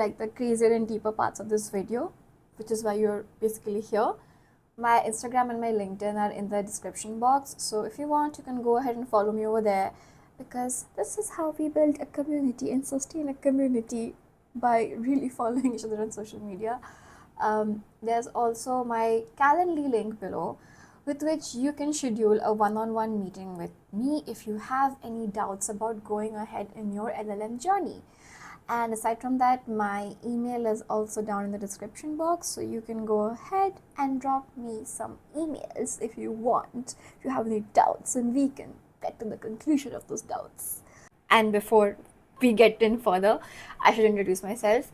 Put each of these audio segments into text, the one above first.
like the crazier and deeper parts of this video, which is why you're basically here, my Instagram and my LinkedIn are in the description box. So if you want, you can go ahead and follow me over there, because this is how we build a community and sustain a community, by really following each other on social media. There's also my Calendly link below, with which you can schedule a one-on-one meeting with me if you have any doubts about going ahead in your LLM journey. And aside from that, my email is also down in the description box, so you can go ahead and drop me some emails if you want, if you have any doubts, and we can get to the conclusion of those doubts. And before we get in further, I should introduce myself.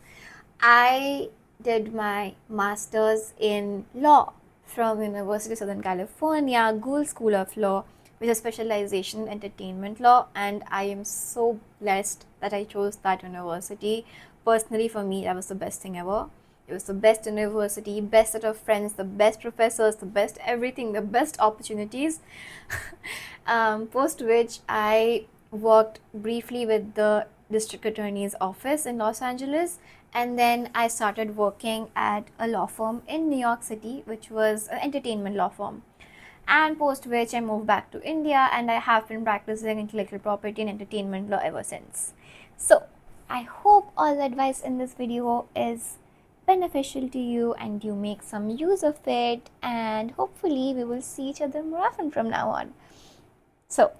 I did my master's in law from University of Southern California, Gould School of Law, with a specialization in entertainment law, and I am so blessed that I chose that university. Personally, for me, that was the best thing ever. It was the best university, best set of friends, the best professors, the best everything, the best opportunities. Post which I worked briefly with the district attorney's office in Los Angeles, and then I started working at a law firm in New York City, which was an entertainment law firm. And post which I moved back to India, and I have been practicing intellectual property and entertainment law ever since. So I hope all the advice in this video is beneficial to you and you make some use of it, and hopefully we will see each other more often from now on. So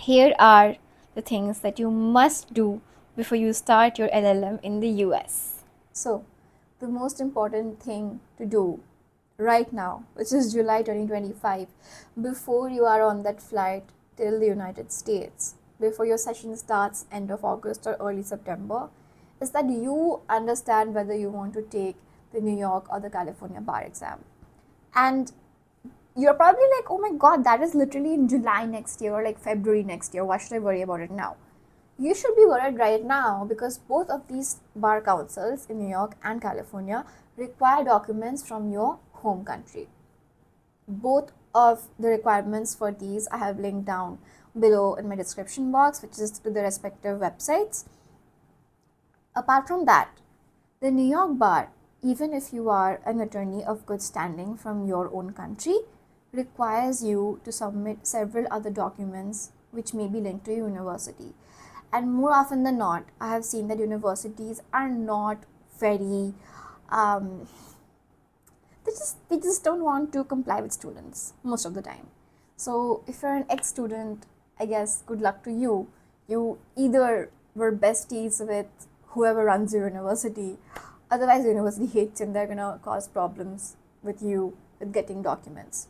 here are the things that you must do before you start your LLM in the US. So the most important thing to do right now, which is July 2025, before you are on that flight till the United States, before your session starts end of August or early September, is that you understand whether you want to take the New York or the California bar exam. And you're probably like, oh my god, that is literally in July next year or like February next year. Why should I worry about it now? You should be worried right now, because both of these bar councils in New York and California require documents from your home country. Both of the requirements for these I have linked down below in my description box, which is to the respective websites. Apart from that, the New York bar, even if you are an attorney of good standing from your own country, requires you to submit several other documents which may be linked to your university. And more often than not, I have seen that universities are not very they just don't want to comply with students most of the time. So if you're an ex-student, I guess good luck to you. You either were besties with whoever runs your university, otherwise the university hates you and they're gonna cause problems with you with getting documents.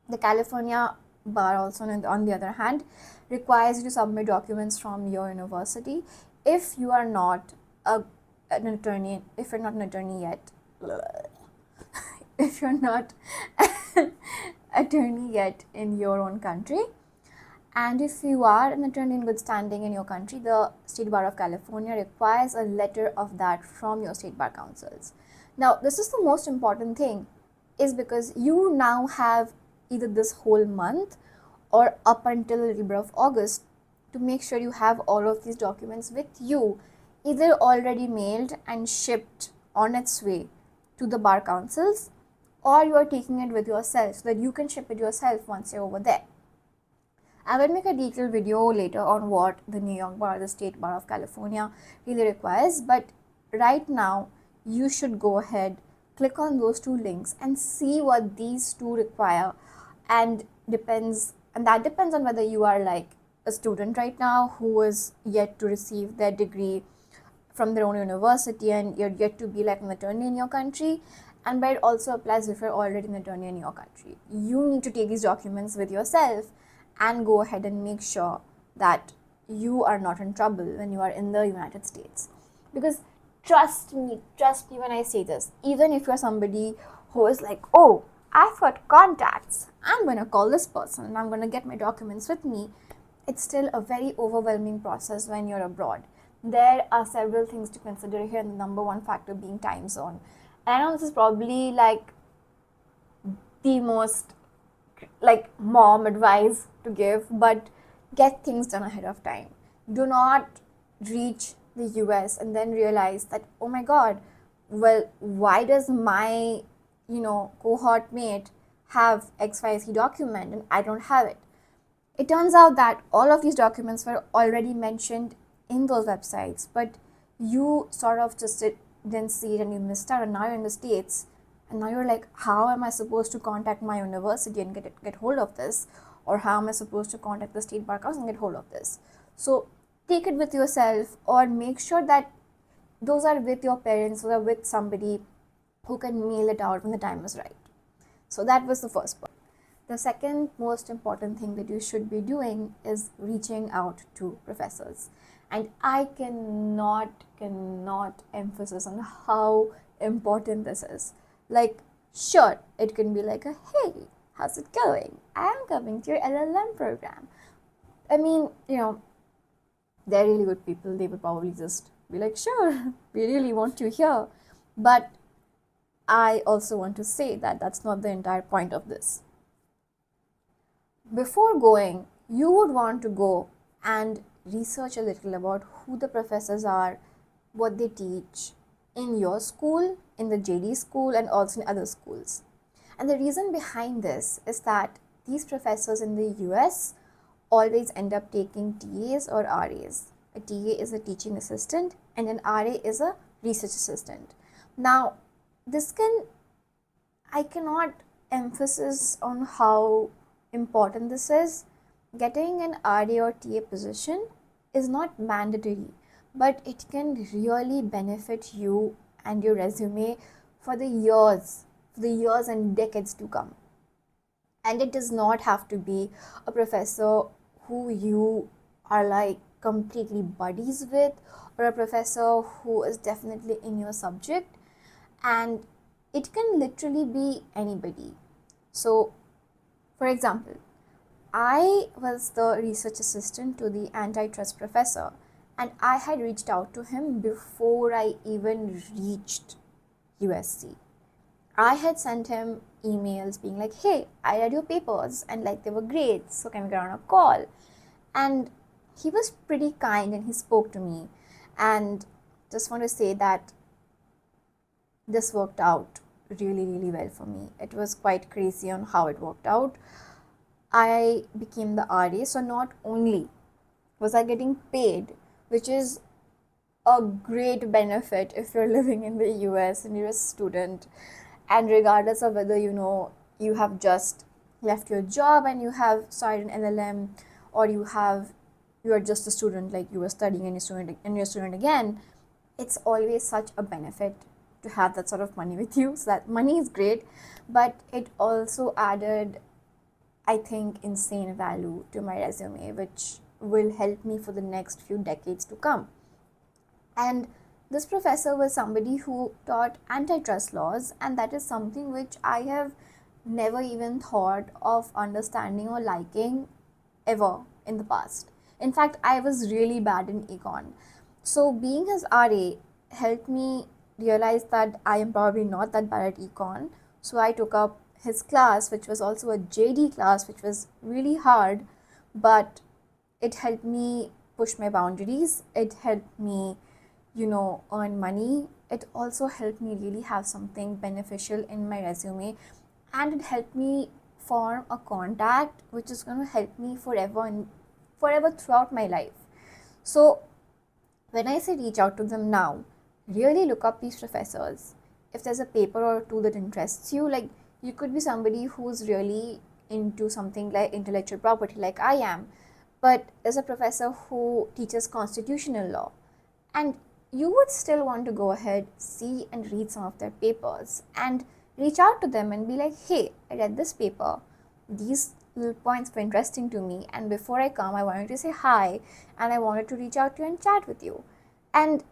The California bar also, on the other hand, requires you to submit documents from your university if you are not an attorney, if you're not an attorney yet. If you're not an attorney yet in your own country. And if you are an attorney in good standing in your country, the State Bar of California requires a letter of that from your state bar councils. Now, this is the most important thing, is because you now have either this whole month or up until a little bit of August to make sure you have all of these documents with you, either already mailed and shipped on its way to the bar councils, or you are taking it with yourself so that you can ship it yourself once you're over there. I will make a detailed video later on what the New York bar, the State Bar of California really requires, but right now you should go ahead, click on those two links and see what these two require, and that depends on whether you are like a student right now who is yet to receive their degree from their own university and you're yet to be like an attorney in your country, and but it also applies if you're already an attorney in your country. You need to take these documents with yourself and go ahead and make sure that you are not in trouble when you are in the United States. Because trust me when I say this, even if you're somebody who is like, oh, I've got contacts, I'm going to call this person and I'm going to get my documents with me, it's still a very overwhelming process when you're abroad. There are several things to consider here, and the number one factor being time zone. And I know this is probably like the most like mom advice to give, but get things done ahead of time. Do not reach the US and then realize that, oh my God, well, why does my, cohort mate have XYZ document and I don't have it? It turns out that all of these documents were already mentioned in those websites, but you sort of just didn't see it and you missed out, and now you're in the States, and now you're like, how am I supposed to contact my university and get hold of this? Or how am I supposed to contact the state bar council and get hold of this? So take it with yourself, or make sure that those are with your parents or with somebody who can mail it out when the time is right. So that was the first point. The second most important thing that you should be doing is reaching out to professors. And I cannot emphasize on how important this is. Like, sure, it can be like a, hey, how's it going? I'm coming to your LLM program. I mean, they're really good people. They would probably just be like, sure, we really want you here. But I also want to say that that's not the entire point of this. Before going, you would want to go and research a little about who the professors are, what they teach in your school, in the JD school, and also in other schools. And the reason behind this is that these professors in the US always end up taking TAs or RAs. A TA is a teaching assistant and an RA is a research assistant. Now, I cannot emphasize on how important this is. Getting an RA or TA position is not mandatory, but it can really benefit you and your resume for the years and decades to come. And it does not have to be a professor who you are like completely buddies with, or a professor who is definitely in your subject, and it can literally be anybody. So, for example, I was the research assistant to the antitrust professor, and I had reached out to him before I even reached USC. I had sent him emails being like, hey, I read your papers and like they were great, so can we get on a call? And he was pretty kind and he spoke to me, and just want to say that this worked out really well for me. It was quite crazy on how it worked out. I became the RA, so not only was I getting paid, which is a great benefit if you're living in the US and you're a student, and regardless of whether you have just left your job and you have started an LLM, or you are just a student, like you were studying and you're a student again, it's always such a benefit to have that sort of money with you. So that money is great, but it also added, I think, insane value to my resume, which will help me for the next few decades to come. And this professor was somebody who taught antitrust laws, and that is something which I have never even thought of understanding or liking ever in the past. In fact, I was really bad in econ. So being his RA helped me realize that I am probably not that bad at econ. So I took up his class, which was also a JD class, which was really hard, but it helped me push my boundaries. It helped me, earn money. It also helped me really have something beneficial in my resume, and it helped me form a contact which is going to help me forever throughout my life. So when I say reach out to them now, really look up these professors. If there's a paper or two that interests you, like you could be somebody who's really into something like intellectual property, like I am, but there's a professor who teaches constitutional law, and you would still want to go ahead, see and read some of their papers, and reach out to them and be like, hey, I read this paper, these little points were interesting to me, and before I come, I wanted to say hi, and I wanted to reach out to you and chat with you. And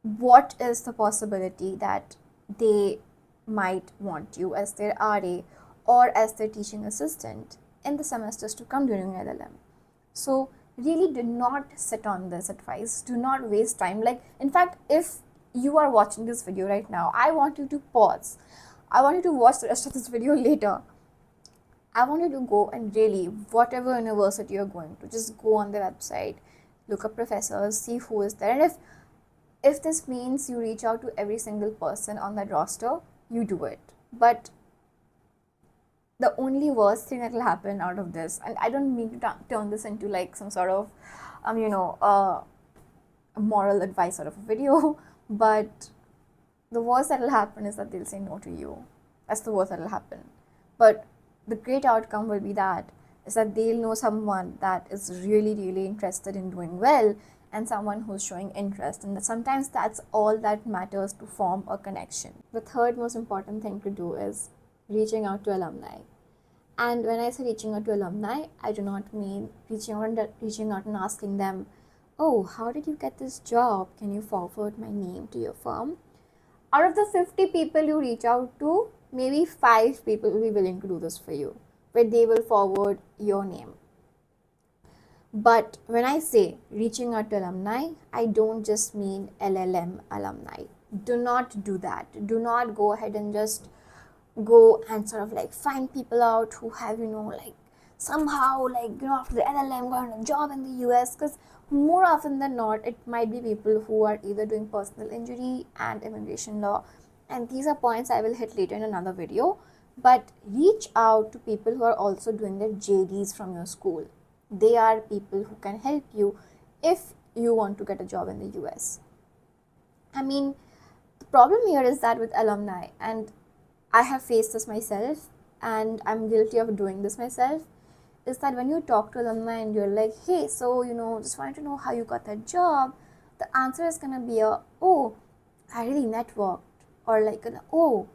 what is the possibility that they might want you as their RA or as their teaching assistant in the semesters to come during LLM? So really do not sit on this advice. Do not waste time. Like, in fact, if you are watching this video right now, I want you to pause. I want you to watch the rest of this video later. I want you to go and really, whatever university you're going to, just go on their website, look up professors, see who is there, and if this means you reach out to every single person on that roster, you do it. But the only worst thing that will happen out of this, and I don't mean to turn this into like some sort of moral advice sort of a video, but the worst that will happen is that they'll say no to you. That's the worst that will happen. But the great outcome will be that is that they'll know someone that is really, really interested in doing well, and someone who's showing interest, and sometimes that's all that matters to form a connection. The third most important thing to do is reaching out to alumni. And when I say reaching out to alumni, I do not mean reaching out and asking them, oh, how did you get this job? Can you forward my name to your firm? Out of the 50 people you reach out to, maybe 5 people will be willing to do this for you, where they will forward your name. But when I say reaching out to alumni, I don't just mean LLM alumni. Do not do that. Do not go ahead and just go and sort of like find people out who have, like somehow after the LLM got a job in the US, because more often than not, it might be people who are either doing personal injury and immigration law. And these are points I will hit later in another video. But reach out to people who are also doing their JDs from your school. They are people who can help you if you want to get a job in the US. I mean, the problem here is that with alumni, and I have faced this myself, and I'm guilty of doing this myself, is that when you talk to alumni and you're like, hey, so, just wanted to know how you got that job, the answer is going to be oh, I really networked, or like, oh,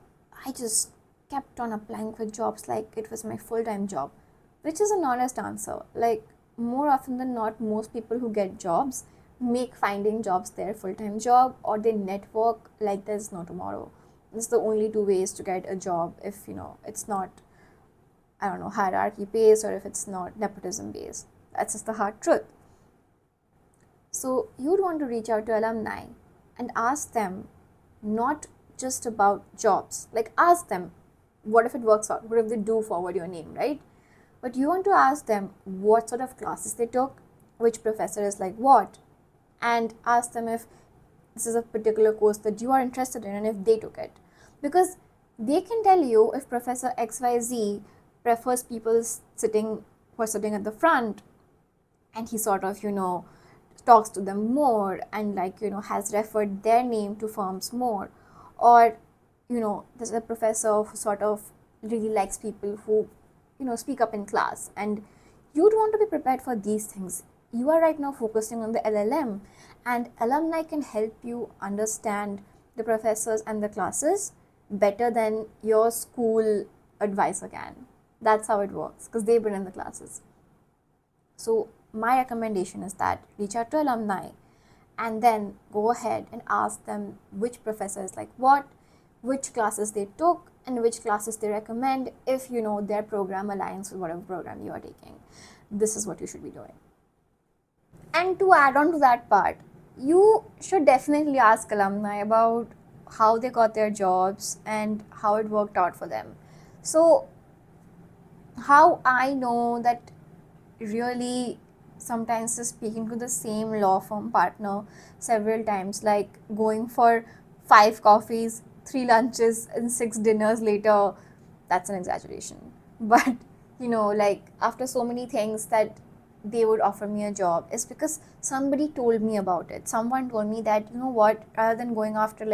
I just kept on applying for jobs like it was my full-time job, which is an honest answer. Like, more often than not, most people who get jobs make finding jobs their full-time job, or they network like there's no tomorrow. This is the only 2 ways to get a job if, it's not, hierarchy based, or if it's not nepotism based. That's just the hard truth. So you'd want to reach out to alumni and ask them not just about jobs. Like, ask them, what if it works out? What if they do forward your name, right? But you want to ask them what sort of classes they took, which professor is like what, and ask them if this is a particular course that you are interested in and if they took it. Because they can tell you if Professor XYZ prefers people sitting at the front, and he sort of, talks to them more and has referred their name to firms more. Or, there's a professor who sort of really likes people who, speak up in class, and you'd want to be prepared for these things. You are right now focusing on the LLM, and alumni can help you understand the professors and the classes better than your school advisor can. That's how it works, because they've been in the classes. So my recommendation is that reach out to alumni and then go ahead and ask them which professor is like what, which classes they took, and which classes they recommend if their program aligns with whatever program you are taking. This is what you should be doing. And to add on to that part, you should definitely ask alumni about how they got their jobs and how it worked out for them. So how I know that really sometimes just speaking to the same law firm partner several times, like going for 5 coffees, 3 lunches, and 6 dinners later, that's an exaggeration. But after so many things that they would offer me a job, is because somebody told me about it. Someone told me that, rather than going after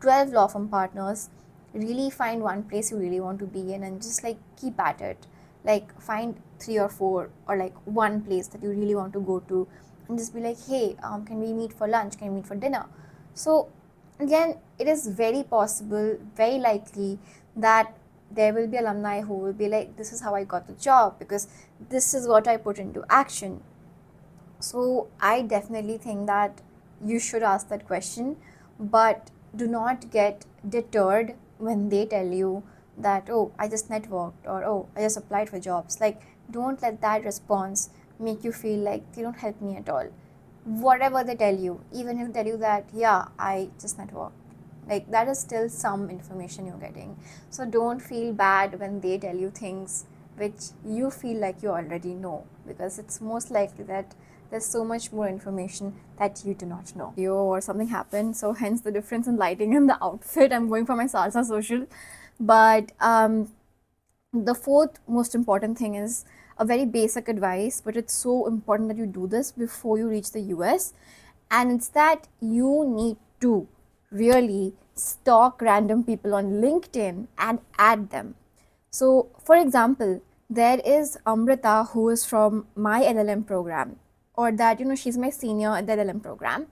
12 law firm partners, really find one place you really want to be in and just keep at it. Find 3 or 4, or one place that you really want to go to, and just be like, hey, can we meet for lunch? Can we meet for dinner? So again, it is very possible, very likely, that there will be alumni who will be like, this is how I got the job, because this is what I put into action. So I definitely think that you should ask that question, but do not get deterred when they tell you that, oh, I just networked, or oh, I just applied for jobs. Don't let that response make you feel like they don't help me at all. Whatever they tell you, even if they tell you that, yeah, I just networked, that is still some information you're getting. So don't feel bad when they tell you things which you feel like you already know, because it's most likely that there's so much more information that you do not know. Or something happened, so hence the difference in lighting and the outfit. I'm going for my salsa social. But the fourth most important thing is a very basic advice, but it's so important that you do this before you reach the US, and it's that you need to really stalk random people on LinkedIn and add them. So, for example, there is Amrita, who is from my LLM program, or that, she's my senior at the LLM program,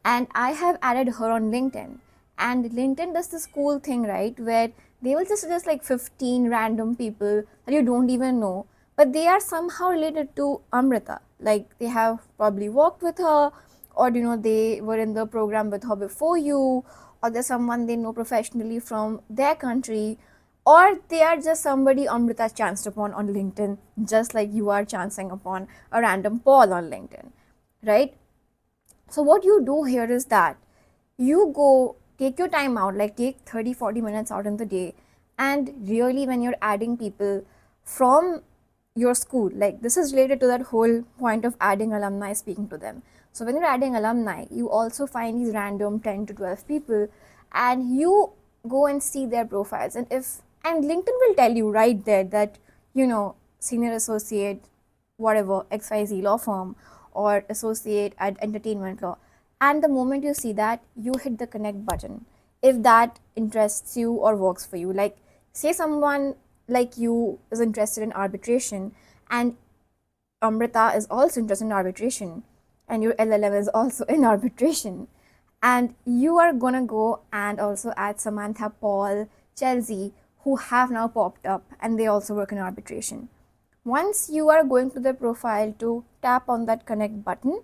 and I have added her on LinkedIn. And LinkedIn does this cool thing, right, where they will just suggest like 15 random people that you don't even know, but they are somehow related to Amrita. Like they have probably worked with her, or they were in the program with her before you, or there's someone they know professionally from their country, or they are just somebody Amrita chanced upon on LinkedIn, just like you are chancing upon a random Paul on LinkedIn, right? So what you do here is that you go take your time out, like take 30-40 minutes out in the day, and really when you're adding people from your school, like this is related to that whole point of adding alumni, speaking to them. So when you're adding alumni, you also find these random 10 to 12 people and you go and see their profiles. And LinkedIn will tell you right there that, senior associate, whatever, XYZ law firm, or associate at entertainment law. And the moment you see that, you hit the connect button if that interests you or works for you. Like say someone like you is interested in arbitration, and Amrita is also interested in arbitration, and your LLM is also in arbitration, and you are gonna go and also add Samantha, Paul, Chelsea, who have now popped up and they also work in arbitration. Once you are going to their profile to tap on that connect button,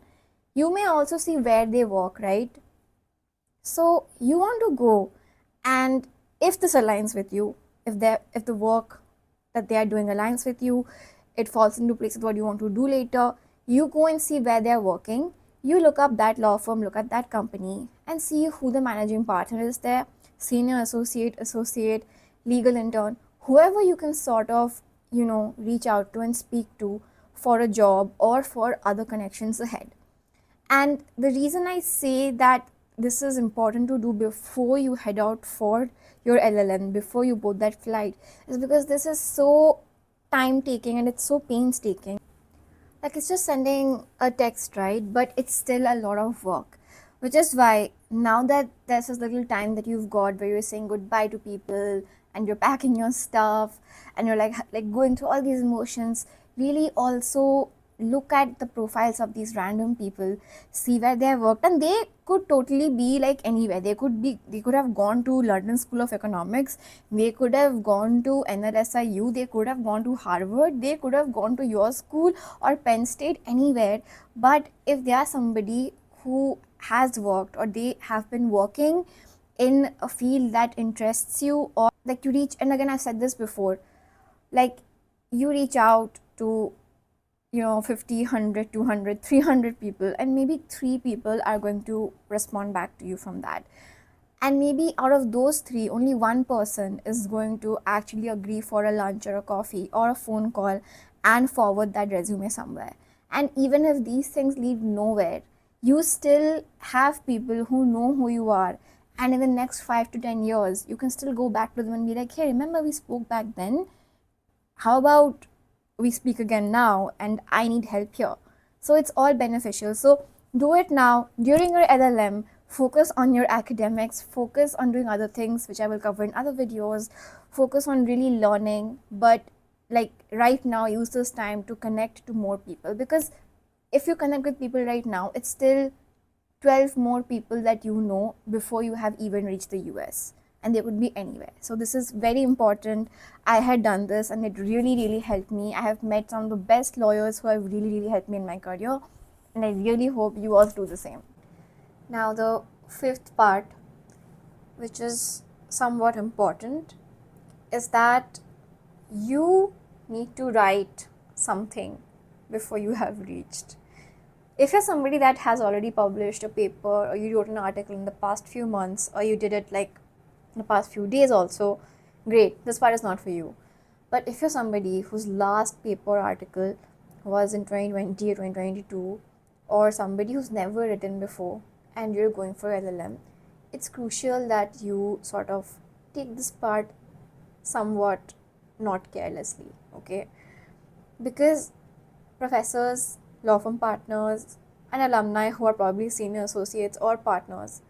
you may also see where they work, right? So you want to go, and if this aligns with you, if the work that they are doing aligns with you, it falls into place with what you want to do later, you go and see where they're working. You look up that law firm, look at that company, and see who the managing partner is there, senior associate, legal intern, whoever you can sort of, reach out to and speak to for a job or for other connections ahead. And the reason I say that this is important to do before you head out for your LLM, before you board that flight, is because this is so time taking and it's so painstaking. Like it's just sending a text, right? But it's still a lot of work, which is why now that there's this little time that you've got where you're saying goodbye to people and you're packing your stuff and you're like going through all these emotions, really also look at the profiles of these random people, see where they have worked, and they could totally be like anywhere. They could have gone to London School of Economics, they could have gone to NLSIU, they could have gone to Harvard, they could have gone to your school or Penn State, anywhere. But if they are somebody who has worked or they have been working in a field that interests you, or like you reach, and again I've said this before, like you reach out to 50, 100, 200, 300 people, and maybe 3 people are going to respond back to you from that. And maybe out of those 3, only 1 person is going to actually agree for a lunch or a coffee or a phone call and forward that resume somewhere. And even if these things lead nowhere, you still have people who know who you are. And in the next 5 to 10 years, you can still go back to them and be like, hey, remember we spoke back then? How about we speak again now, and I need help here? So it's all beneficial. So do it now during your LLM. Focus on your academics, focus on doing other things, which I will cover in other videos. Focus on really learning, but like right now, use this time to connect to more people, because if you connect with people right now, it's still 12 more people that you know before you have even reached the US, and they could be anywhere. So this is very important. I had done this and it really helped me. I have met some of the best lawyers who have really helped me in my career, and I really hope you all do the same. Now the 5th part, which is somewhat important, is that you need to write something before you have reached. If you're somebody that has already published a paper, or you wrote an article in the past few months, or you did it like in the past few days also, great, this part is not for you. But if you're somebody whose last paper article was in 2020 or 2022, or somebody who's never written before and you're going for LLM, it's crucial that you sort of take this part somewhat not carelessly, okay? Because professors, law firm partners, and alumni who are probably senior associates or partners,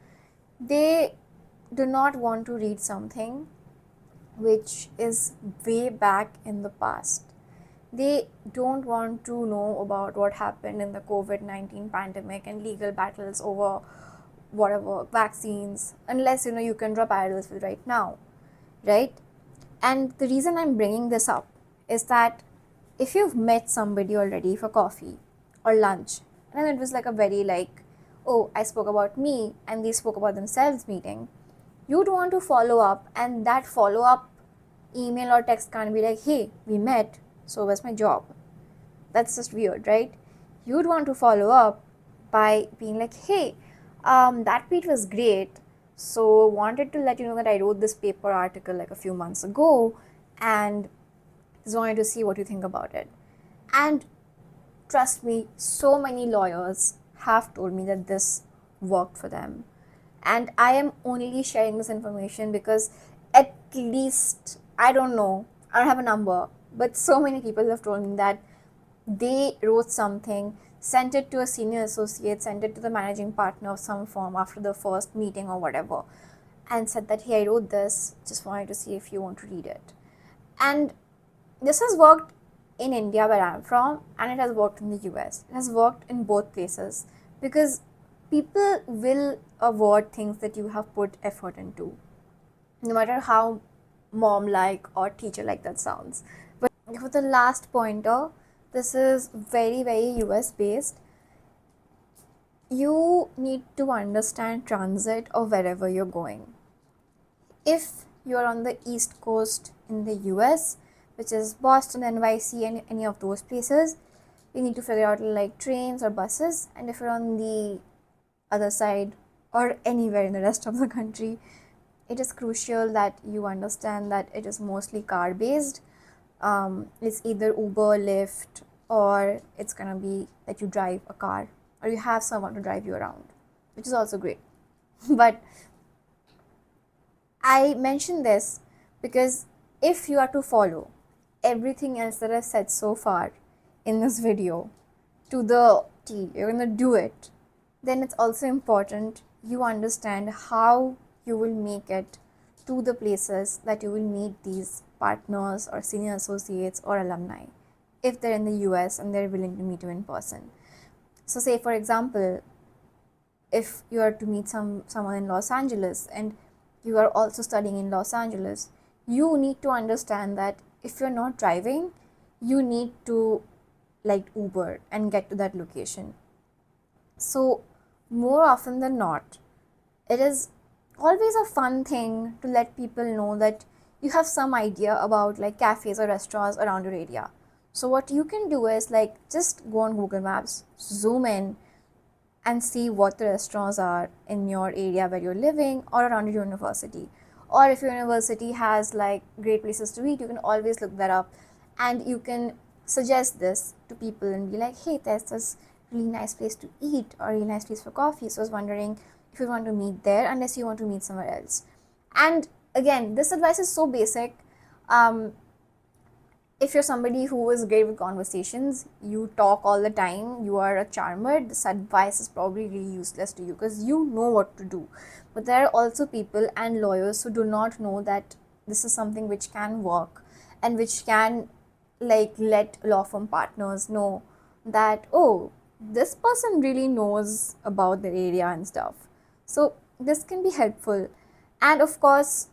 they do not want to read something which is way back in the past. They don't want to know about what happened in the COVID-19 pandemic and legal battles over whatever vaccines, unless you can draw parallels with right now, right? And the reason I'm bringing this up is that if you've met somebody already for coffee or lunch, and it was like a very like, oh, I spoke about me and they spoke about themselves meeting, you'd want to follow up, and that follow up email or text can't be like, hey, we met, so where's my job? That's just weird, right? You'd want to follow up by being like, hey, that tweet was great. So wanted to let you know that I wrote this paper article like a few months ago and just wanted to see what you think about it. And trust me, so many lawyers have told me that this worked for them. And I am only sharing this information because at least, I don't know, I don't have a number, but so many people have told me that they wrote something, sent it to a senior associate, sent it to the managing partner of some firm after the first meeting or whatever, and said that, hey, I wrote this, just wanted to see if you want to read it. And this has worked in India where I'm from, and it has worked in the US. It has worked in both places because people will avoid things that you have put effort into, no matter how mom like or teacher like that sounds. But for the last pointer, this is very, very US based. You need to understand transit or wherever you're going. If you're on the East Coast in the US, which is Boston, NYC, and any of those places, you need to figure out like trains or buses. And if you're on the other side or anywhere in the rest of the country, it is crucial that you understand that it is mostly car based. It's either Uber, Lyft, or it's gonna be that you drive a car or you have someone to drive you around, which is also great. But I mention this because if you are to follow everything else that I've said so far in this video to the T, you're gonna do it, then it's also important you understand how you will make it to the places that you will meet these partners or senior associates or alumni if they're in the US and they're willing to meet you in person. So say for example, if you are to meet someone in Los Angeles and you are also studying in Los Angeles, you need to understand that if you're not driving, you need to like Uber and get to that location. So more often than not, it is always a fun thing to let people know that you have some idea about like cafes or restaurants around your area. So what you can do is like just go on Google Maps, zoom in and see what the restaurants are in your area where you're living or around your university. Or if your university has like great places to eat, you can always look that up and you can suggest this to people and be like, hey, there's this really nice place to eat or really nice place for coffee. So I was wondering if you want to meet there unless you want to meet somewhere else. And again, this advice is so basic. If you're somebody who is great with conversations, you talk all the time, you are a charmer, this advice is probably really useless to you because you know what to do. But there are also people and lawyers who do not know that this is something which can work and which can like let law firm partners know that, oh, this person really knows about the area and stuff. So this can be helpful. And of course,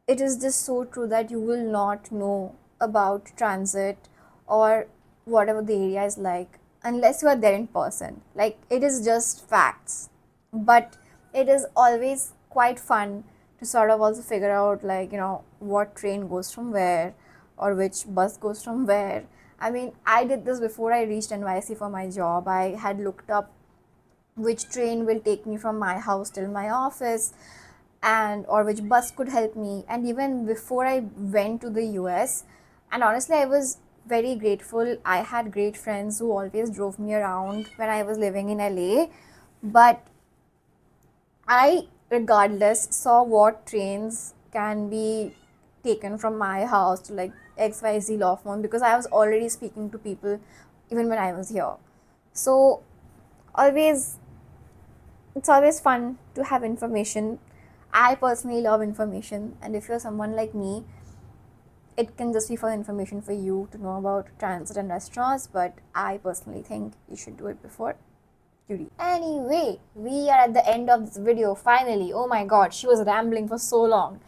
it is just so true that you will not know about transit or whatever the area is like unless you are there in person. Like, it is just facts. But it is always quite fun to sort of also figure out like, what train goes from where or which bus goes from where. I mean, I did this before I reached NYC for my job. I had looked up which train will take me from my house till my office and or which bus could help me. And even before I went to the US, and honestly I was very grateful. I had great friends who always drove me around when I was living in LA, but I, regardless, saw what trains can be taken from my house to like XYZ law firm because I was already speaking to people even when I was here. So, always, it's always fun to have information. I personally love information, and if you're someone like me, it can just be for information for you to know about transit and restaurants, but I personally think you should do it before you read. Anyway, we are at the end of this video finally. Oh my god, she was rambling for so long.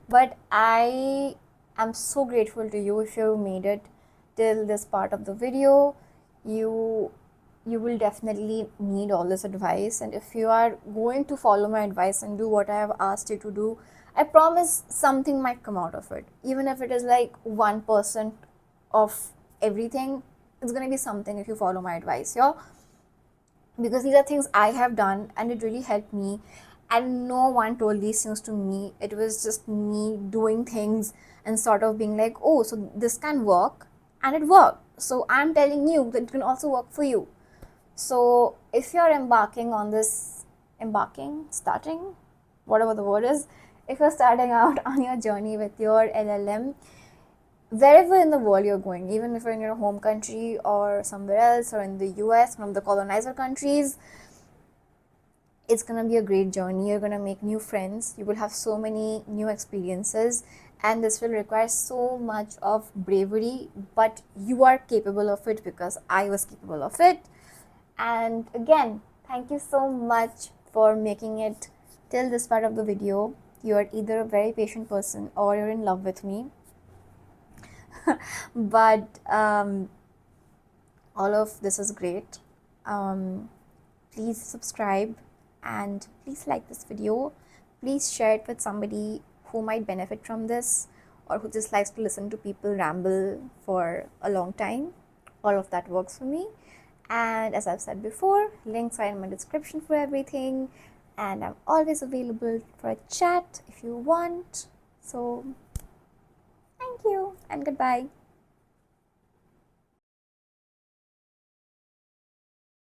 But I am so grateful to you if you made it till this part of the video. You will definitely need all this advice, and if you are going to follow my advice and do what I have asked you to do, I promise something might come out of it. Even if it is like 1% of everything, it's going to be something if you follow my advice, yeah? Because these are things I have done and it really helped me, and no one told these things to me. It was just me doing things and sort of being like, oh, so this can work, and it worked. So I'm telling you that it can also work for you. So if you're starting, whatever the word is, if you're starting out on your journey with your LLM, wherever in the world you're going, even if you're in your home country or somewhere else or in the US, from the colonizer countries, it's gonna be a great journey. You're gonna make new friends, you will have so many new experiences, and this will require so much of bravery, but you are capable of it because I was capable of it. And again, thank you so much for making it till this part of the video. You're either a very patient person or you're in love with me. But all of this is great. Please subscribe and please like this video. Please share it with somebody who might benefit from this or who just likes to listen to people ramble for a long time. All of that works for me. And as I've said before, links are in my description for everything, and I'm always available for a chat if you want. So thank you and goodbye.